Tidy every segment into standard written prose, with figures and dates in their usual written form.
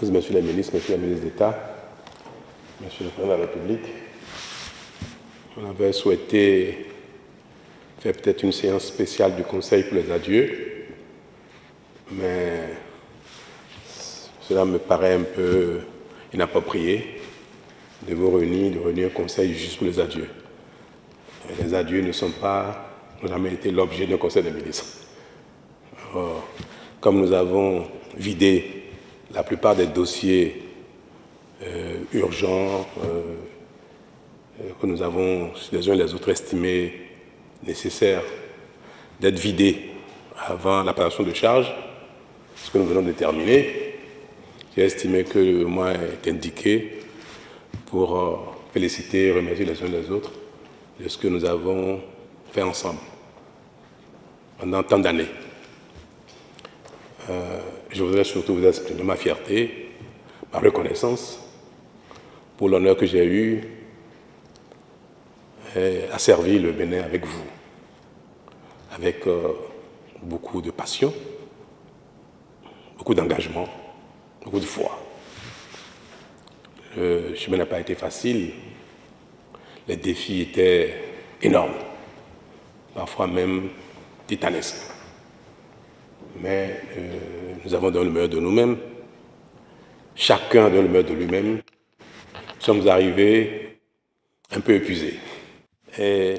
Messieurs les ministres, Messieurs les ministres d'État, Monsieur le Président de la République, on avait souhaité faire peut-être une séance spéciale du Conseil pour les adieux, mais cela me paraît un peu inapproprié de vous réunir un conseil juste pour les adieux. Et les adieux n'ont jamais été l'objet d'un conseil des ministres. Alors, comme nous avons vidé la plupart des dossiers urgents que nous avons les uns et les autres estimés nécessaires d'être vidés avant la passation de charge, ce que nous venons de terminer, j'ai estimé que le moment est indiqué pour féliciter et remercier les uns les autres de ce que nous avons fait ensemble pendant tant d'années. Je voudrais surtout vous exprimer ma fierté, ma reconnaissance pour l'honneur que j'ai eu à servir le Bénin avec vous, avec beaucoup de passion, beaucoup d'engagement, beaucoup de foi. Le chemin n'a pas été facile, les défis étaient énormes, parfois même titanesques. Mais nous avons donné le meilleur de nous-mêmes, chacun donne le meilleur de lui-même. Nous sommes arrivés un peu épuisés. Et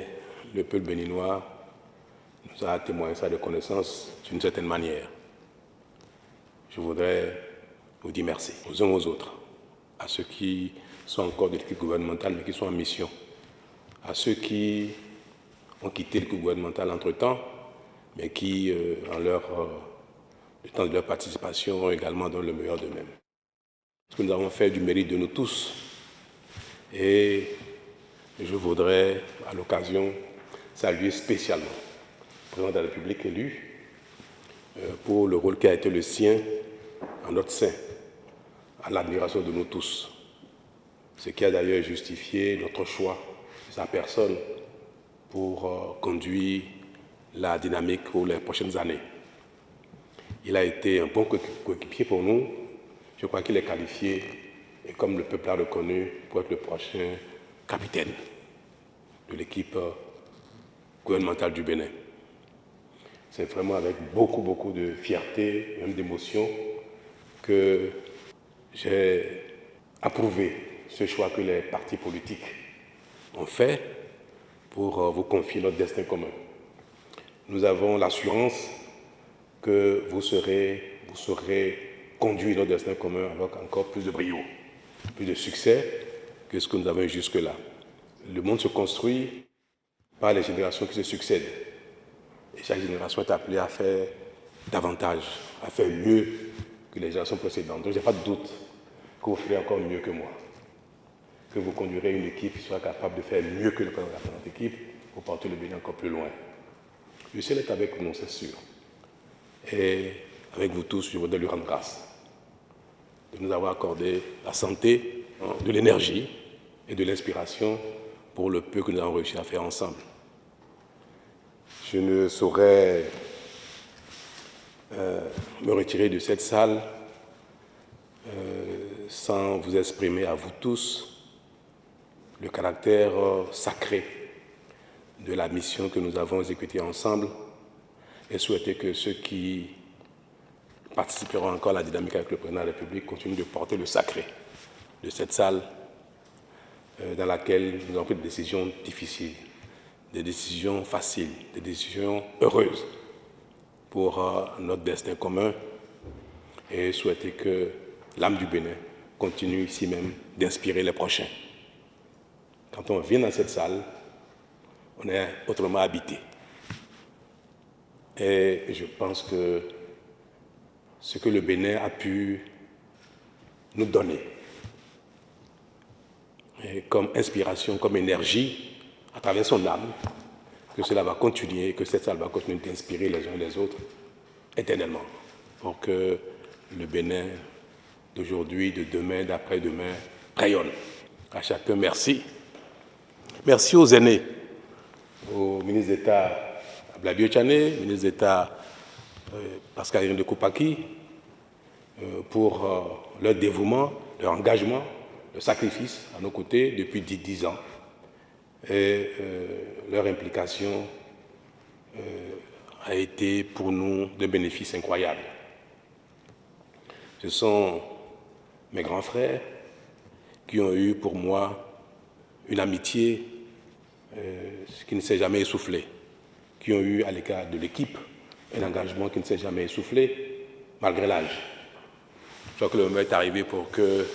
le peuple béninois nous a témoigné sa reconnaissance d'une certaine manière. Je voudrais vous dire merci aux uns aux autres, à ceux qui sont encore de l'équipe gouvernementale mais qui sont en mission, à ceux qui ont quitté l'équipe gouvernementale entre-temps mais qui, le temps de leur participation, ont également donné le meilleur d'eux-mêmes. Ce que nous avons fait du mérite de nous tous. Et je voudrais, à l'occasion, saluer spécialement le président de la République élu pour le rôle qui a été le sien en notre sein, à l'admiration de nous tous. Ce qui a d'ailleurs justifié notre choix de sa personne pour conduire la dynamique pour les prochaines années. Il a été un bon coéquipier pour nous. Je crois qu'il est qualifié, et comme le peuple l'a reconnu, pour être le prochain capitaine de l'équipe gouvernementale du Bénin. C'est vraiment avec beaucoup de fierté, même d'émotion, que j'ai approuvé ce choix que les partis politiques ont fait pour vous confier notre destin commun. Nous avons l'assurance que vous saurez conduire notre destin commun avec encore plus de brio, plus de succès que ce que nous avons eu jusque-là. Le monde se construit par les générations qui se succèdent. Et chaque génération est appelée à faire davantage, à faire mieux que les générations précédentes. Donc, je n'ai pas de doute que vous ferez encore mieux que moi, que vous conduirez une équipe qui sera capable de faire mieux que le président de la présente équipe pour porter le Bénin encore plus loin. Le ciel est avec nous, c'est sûr. Et avec vous tous, je voudrais lui rendre grâce de nous avoir accordé la santé, de l'énergie et de l'inspiration pour le peu que nous avons réussi à faire ensemble. Je ne saurais me retirer de cette salle sans vous exprimer à vous tous le caractère sacré de la mission que nous avons exécutée ensemble et souhaiter que ceux qui participeront encore à la dynamique avec le président de la République continuent de porter le sacré de cette salle dans laquelle nous avons pris des décisions difficiles, des décisions faciles, des décisions heureuses pour notre destin commun et souhaiter que l'âme du Bénin continue ici même d'inspirer les prochains. Quand on vient dans cette salle, on est autrement habité. Et je pense que ce que le Bénin a pu nous donner comme inspiration, comme énergie, à travers son âme, que cela va continuer, que cette salle va continuer d'inspirer les uns et les autres éternellement, pour que le Bénin d'aujourd'hui, de demain, d'après-demain, rayonne. À chacun, merci. Merci aux aînés, au ministre d'État Blabio Tchané, ministre d'État Pascal de Koupaki, pour leur dévouement, leur engagement, leur sacrifice à nos côtés depuis 10 ans et leur implication a été pour nous de bénéfices incroyables. Ce sont mes grands frères qui ont eu pour moi une amitié qui ne s'est jamais essoufflée, qui ont eu à l'égard de l'équipe un engagement qui ne s'est jamais essoufflé, malgré l'âge. Je crois que le moment est arrivé pour que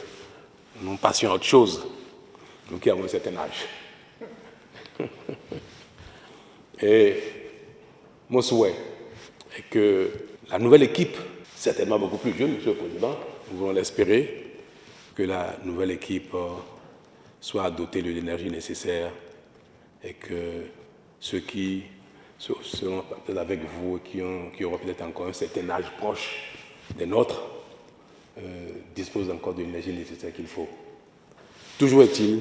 nous passions à autre chose, nous qui avons un certain âge. Et mon souhait est que la nouvelle équipe, certainement beaucoup plus jeune, Monsieur le Président, nous voulons l'espérer, que la nouvelle équipe soit dotée de l'énergie nécessaire et que ceux qui seront peut-être avec vous et qui auront peut-être encore un certain âge proche des nôtres disposent encore de l'énergie nécessaire qu'il faut. Toujours est-il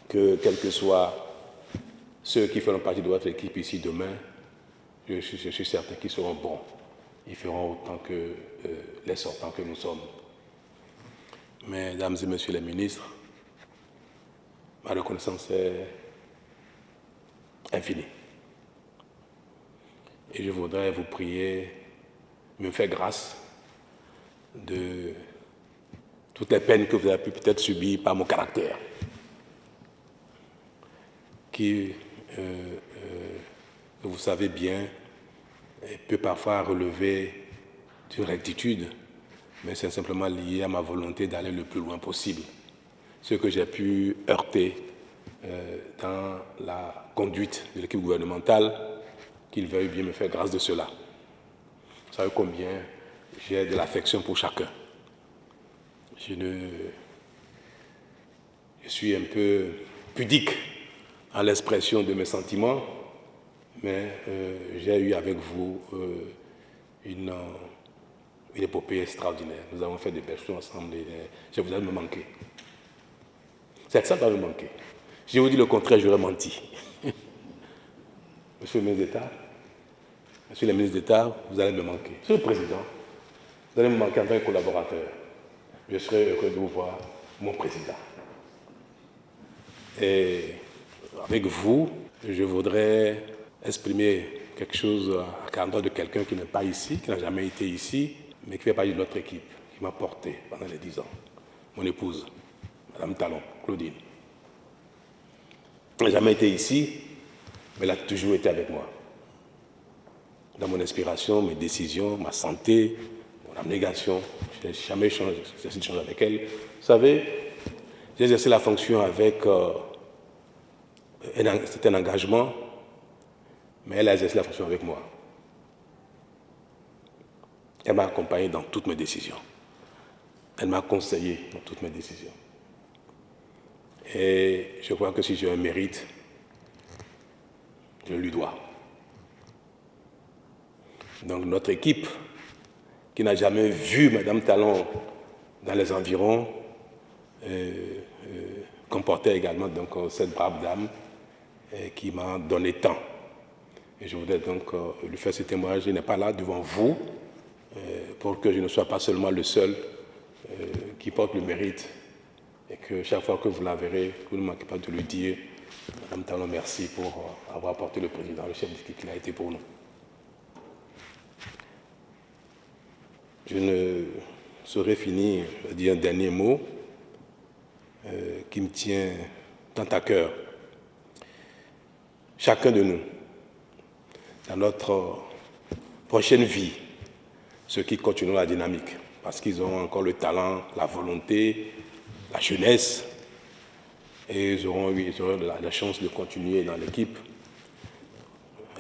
que, quels que soient ceux qui feront partie de votre équipe ici demain, je suis certain qu'ils seront bons. Ils feront autant que les sortants que nous sommes. Mesdames et messieurs les ministres, ma reconnaissance est infinie. Et je voudrais vous prier, me faire grâce de toutes les peines que vous avez pu peut-être subir par mon caractère, qui, vous savez bien, peut parfois relever d'une rectitude, mais c'est simplement lié à ma volonté d'aller le plus loin possible. Ce que j'ai pu heurter dans la conduite de l'équipe gouvernementale, qu'il veuille bien me faire grâce de cela. Vous savez combien j'ai de l'affection pour chacun. Je suis un peu pudique en l'expression de mes sentiments, mais j'ai eu avec vous une épopée extraordinaire. Nous avons fait des belles choses ensemble et je vous ai me manqué. Ça va me manquer. Je vous dis le contraire, j'aurais menti. Monsieur le ministre d'État, Monsieur le ministre d'État, vous allez me manquer. Monsieur le Président, vous allez me manquer en tant que collaborateur. Je serai heureux de vous voir, mon Président. Et avec vous, je voudrais exprimer quelque chose à l'endroit de quelqu'un qui n'est pas ici, qui n'a jamais été ici, mais qui fait partie de notre équipe, qui m'a porté pendant les 10 ans. Mon épouse, Madame Talon, Claudine. Elle n'a jamais été ici, mais elle a toujours été avec moi. Dans mon inspiration, mes décisions, ma santé, mon abnégation, je n'ai jamais changé avec elle. Vous savez, j'ai exercé la fonction avec un engagement, mais elle a exercé la fonction avec moi. Elle m'a accompagné dans toutes mes décisions. Elle m'a conseillé dans toutes mes décisions. Et je crois que si j'ai un mérite, je lui dois. Donc notre équipe, qui n'a jamais vu Madame Talon dans les environs, comportait également donc, cette brave dame qui m'a donné tant. Et je voudrais donc lui faire ce témoignage. Je n'ai pas là devant vous pour que je ne sois pas seulement le seul qui porte le mérite et que chaque fois que vous la verrez, vous ne manquez pas de lui dire Madame Talon, merci pour avoir porté le président, le chef d'équipe qu'il a été pour nous. Je ne saurais finir de dire un dernier mot qui me tient tant à cœur. Chacun de nous, dans notre prochaine vie, ceux qui continueront la dynamique, parce qu'ils auront encore le talent, la volonté, la jeunesse, et ils auront la chance de continuer dans l'équipe,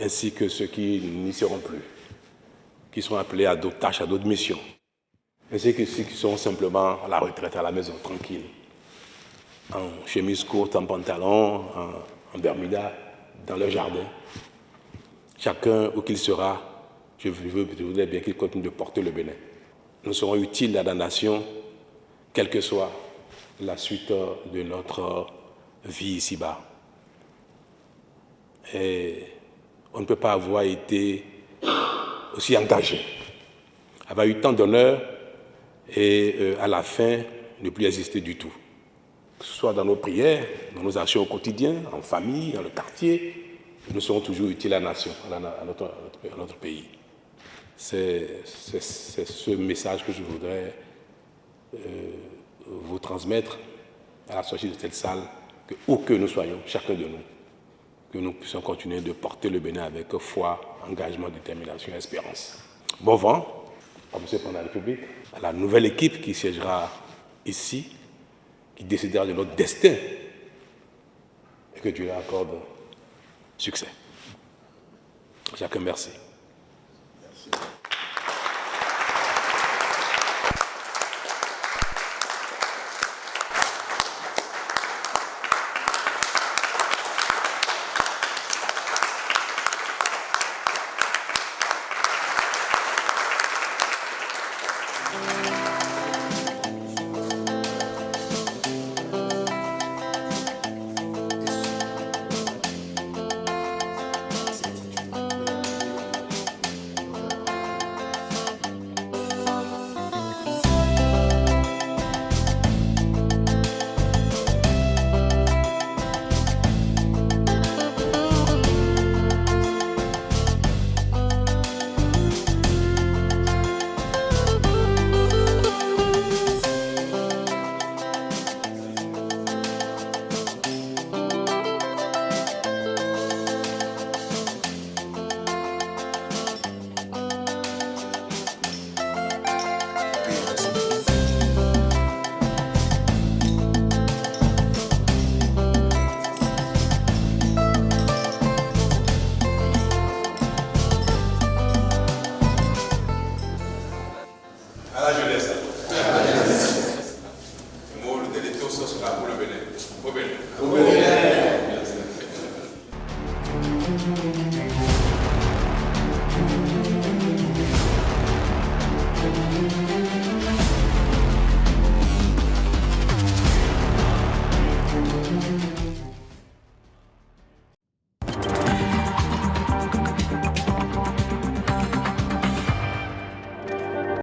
ainsi que ceux qui n'y seront plus, qui seront appelés à d'autres tâches, à d'autres missions, ainsi que ceux qui seront simplement à la retraite, à la maison, tranquille, en chemise courte, en pantalon, en bermuda, dans leur jardin. Chacun où qu'il sera, je voudrais bien qu'il continue de porter le Bénin. Nous serons utiles à la nation, quelle que soit la suite de notre vie ici-bas. Et on ne peut pas avoir été aussi engagé, avoir eu tant d'honneur et à la fin, ne plus exister du tout. Que ce soit dans nos prières, dans nos actions au quotidien, en famille, dans le quartier, nous serons toujours utiles à la nation, à notre pays. C'est ce message que je voudrais vous transmettre à la sortie de cette salle, que où que nous soyons, chacun de nous, que nous puissions continuer de porter le Bénin avec foi, engagement, détermination et espérance. Bon vent à M. le Président de la République, à la nouvelle équipe qui siégera ici, qui décidera de notre destin, et que Dieu leur accorde succès. Chacun, merci. Merci.